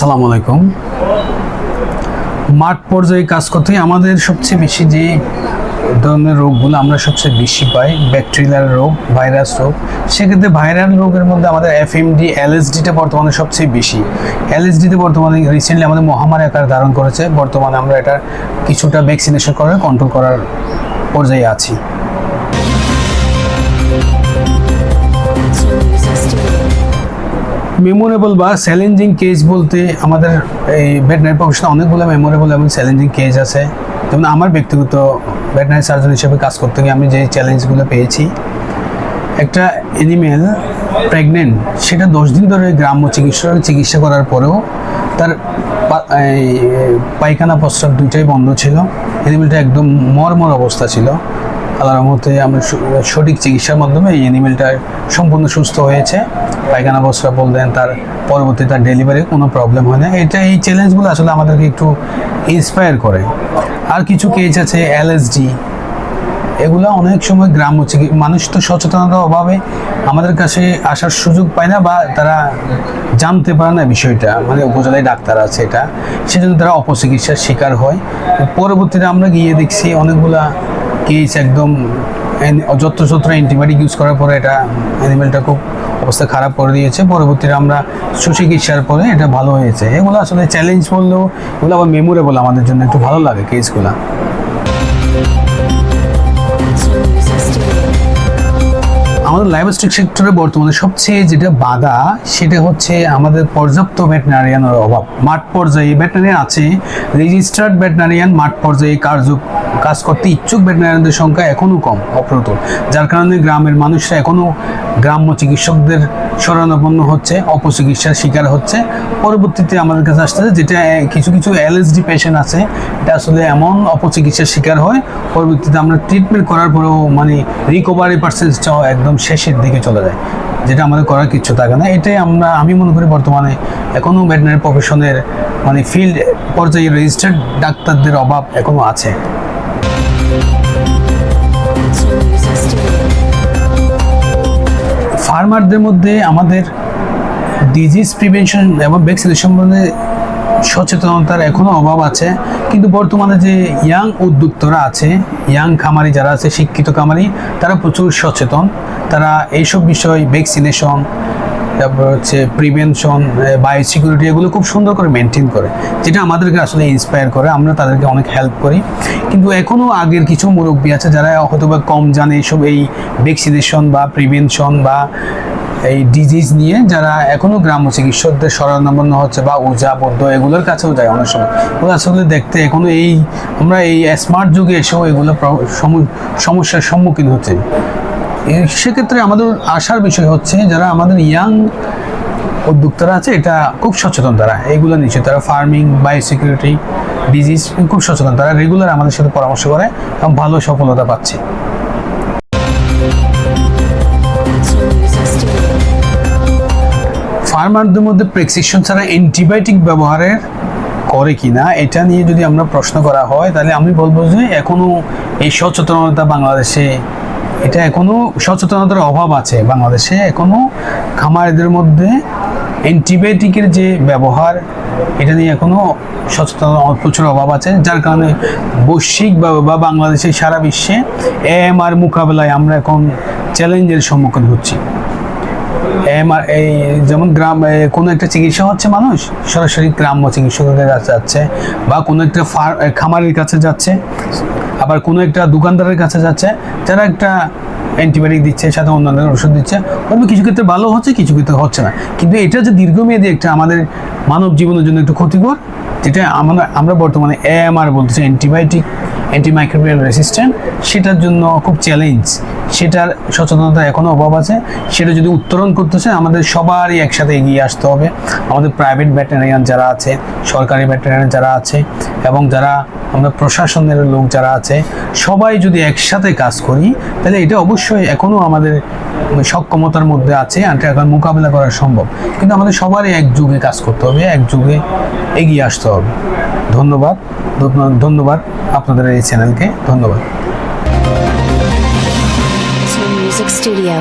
আসসালামু আলাইকুম। মাঠ পর্যায়ে কাজ করতে আমাদের সবচেয়ে বেশি যে ধরনের রোগগুলো আমরা সবচেয়ে বেশি পাই, ব্যাকটেরিয়াল রোগ, ভাইরাস রোগ। সেক্ষেত্রে ভাইরাল রোগের মধ্যে আমাদের এফএমডি, এলএসডিটা বর্তমানে সবচেয়ে বেশি। এলএসডিতে বর্তমানে রিসেন্টলি আমাদের মহামারী আকার ধারণ করেছে। বর্তমানে আমরা এটা কিছুটা ভ্যাকসিনেশন করে কন্ট্রোল করার পর্যায়ে আছি। মেমোরেবল বা চ্যালেঞ্জিং কেস বলতে আমাদের এই ভেটেনারি প্রফেশনে অনেকগুলো মেমোরেবল এবং চ্যালেঞ্জিং কেস আছে। যেমন আমার ব্যক্তিগত ভেটেনারি সার্জন হিসেবে কাজ করতে গিয়ে আমি যে চ্যালেঞ্জগুলো পেয়েছি, একটা অ্যানিমেল প্রেগনেন্ট, সেটা 10 দিন ধরে গ্রাম্য চিকিৎসা করার পরেও তার পায়খানা প্রস্রাব দুইটাই বন্ধ ছিল। অ্যানিমেলটা একদম মরমর অবস্থা ছিল। আল্লাহর রহমতে আমরা সঠিক চিকিৎসার মাধ্যমে এই অ্যানিমেলটা সম্পূর্ণ সুস্থ হয়েছে। পায়খানা প্রস্রাব বললেন, তার পরবর্তী তার ডেলিভারি কোনো প্রবলেম হয় না। এই চ্যালেঞ্জগুলো আসলে আমাদেরকে একটু ইন্সপায়ার করে। আর কিছু কেস আছে এলএসডি, এগুলো অনেক সময় গ্রাম্য মানুষ তো সচেতনতার অভাবে আমাদের কাছে আসার সুযোগ পায় না, বা তারা জানতে পারে না বিষয়টা, মানে উপজেলায় ডাক্তার আছে এটা, সেজন্য তারা অপচিকিৎসার শিকার হয়। পরবর্তীতে আমরা গিয়ে দেখছি অনেকগুলা কেস একদম যত্রতত্র অ্যান্টিবায়োটিক ইউজ করার পরে এটা অ্যানিমেলটা খুব অবস্থা খারাপ করে দিয়েছে। পরবর্তীতে আমরা সুচিকিৎসার পরে এটা ভালো হয়েছে। এগুলো আসলে চ্যালেঞ্জ বললেও এগুলো আবার মেমোরেবল, আমাদের জন্য একটু ভালো লাগে কেসগুলো। আমাদের লাইভস্টক সেক্টরে বর্তমানে সবচেয়ে যেটা বাধা, সেটা হচ্ছে আমাদের পর্যাপ্ত ভেটেনারিয়ানের অভাব। মাঠ পর্যায়ে ভেটেনারিয়ান আছে, রেজিস্টার্ড ভেটেনারিয়ান মাঠ পর্যায়ে কাজ করতে ইচ্ছুক ভেটেনারিয়ানদের সংখ্যা এখনও কম, অপ্রতুল। যার কারণে গ্রামের মানুষরা এখনও গ্রাম্য চিকিৎসকদের শরণাপন্ন হচ্ছে, অপচিকিৎসার শিকার হচ্ছে। পরবর্তীতে আমাদের কাছে আসতে যেটা কিছু এলএসডি পেশেন্ট আছে, এটা আসলে এমন অপচিকিৎসার শিকার হয়, পরবর্তীতে আমরা ট্রিটমেন্ট করার পরেও মানে রিকভারি পার্সেন্টেজটাও একদম শেষের দিকে চলে যায়, যেটা আমাদের করার কিছু থাকে না। এটাই আমি মনে করি বর্তমানে এখনও ভেটেনারি প্রফেশনের মানে ফিল্ড পর্যায়ে রেজিস্টার্ড ডাক্তারদের অভাব এখনও আছে। ফার্মারদের মধ্যে আমাদের ডিজিজ প্রিভেনশন এবং ভ্যাকসিনেশন সম্বন্ধে সচেতনতার এখনও অভাব আছে। কিন্তু বর্তমানে যে ইয়াং উদ্যোক্তারা আছে, ইয়াং খামারি যারা আছে, শিক্ষিত খামারি, তারা প্রচুর সচেতন। তারা এইসব বিষয় ভ্যাকসিনেশন, তারপর হচ্ছে প্রিভেনশন, বায়োসিকিউরিটি, এগুলো খুব সুন্দর করে মেনটেন করে, যেটা আমাদেরকে আসলে ইন্সপায়ার করে। আমরা তাদেরকে অনেক হেল্প করি। কিন্তু এখনও আগের কিছু মুরব্বী আছে যারা হয়তো বা কম জানে এইসব এই ভ্যাকসিনেশন বা প্রিভেনশন বা এই ডিজিজ নিয়ে, যারা এখনও গ্রাম্য চিকিৎসকদের শরণাপন্ন হচ্ছে বা ওঝা বৌদ্ধ এগুলোর কাছেও যায় অনেক সময়। ওগুলো আসলে দেখতে এখনও আমরা এই স্মার্ট যুগে এসেও এগুলো সমস্যার সম্মুখীন হচ্ছে। সেক্ষেত্রে আমাদের আসার বিষয় হচ্ছে যারা আমাদের ইয়াং উদ্যোক্তারা আছে, এটা খুব সচেতন। তারা এইগুলো নিচ্ছে, তারা ফার্মিং, বায়োসিকিউরিটি, ডিজিজ খুব সচেতন। তারা রেগুলার আমাদের সাথে পরামর্শ করে এবং ভালো সফলতা পাচ্ছে। ফার্মারদের মধ্যে প্রেসক্রিপশন ছাড়া অ্যান্টিবায়োটিক ব্যবহারের করে কিনা, এটা নিয়ে যদি আমরা প্রশ্ন করা হয়, তাহলে আমি বলবো যে এখনও এই সচেতনতা বাংলাদেশে, এটা এখনও সচেতনতার অভাব আছে বাংলাদেশে। এখনও খামারিদের মধ্যে অ্যান্টিবায়োটিকের যে ব্যবহার, এটা নিয়ে এখনও সচেতনতা প্রচুর অভাব আছে। যার কারণে বৈশ্বিক বা বাংলাদেশে সারা বিশ্বে AMR মোকাবেলায় আমরা এখন চ্যালেঞ্জের সম্মুখীন হচ্ছি। এই যেমন কোনো একটা চিকিৎসা হচ্ছে, মানুষ সরাসরি গ্রাম্য চিকিৎসকের কাছে যাচ্ছে, বা কোনো একটা খামারের কাছে যাচ্ছে, আবার কোনো একটা দোকানদারের কাছে যাচ্ছে, যারা একটা অ্যান্টিবায়োটিক দিচ্ছে, সাথে অন্যান্য ওষুধ দিচ্ছে। হয়তো কিছু ক্ষেত্রে ভালো হচ্ছে, কিছু ক্ষেত্রে হচ্ছে না। কিন্তু এটা যে দীর্ঘমেয়াদী একটা আমাদের মানব জীবনের জন্য একটু ক্ষতিকর, যেটা আমরা বর্তমানে AMR বলতেছি, অ্যান্টিমাইক্রোবিয়াল রেসিস্ট্যান্ট, সেটার জন্য খুব চ্যালেঞ্জ। সেটার সচেতনতা এখনও অভাব আছে। সেটা যদি উত্তরণ করতেছে, আমাদের সবারই একসাথে এগিয়ে আসতে হবে। আমাদের প্রাইভেট ভেটেরিনারিয়ান যারা আছে, সরকারি ভেটেরিনারিয়ান যারা আছে, এবং যারা আমরা প্রশাসনের লোক যারা আছে, সবাই যদি একসাথে কাজ করি, তাহলে এটা অবশ্যই এখনও আমাদের সক্ষমতার মধ্যে আছে, এটা এখন মোকাবিলা করা সম্ভব। কিন্তু আমাদের সবারই একযোগে কাজ করতে হবে, একযোগে এগিয়ে আসতে হবে। ধন্যবাদ আপনাদের এই চ্যানেলকে। ধন্যবাদ। Music Studio.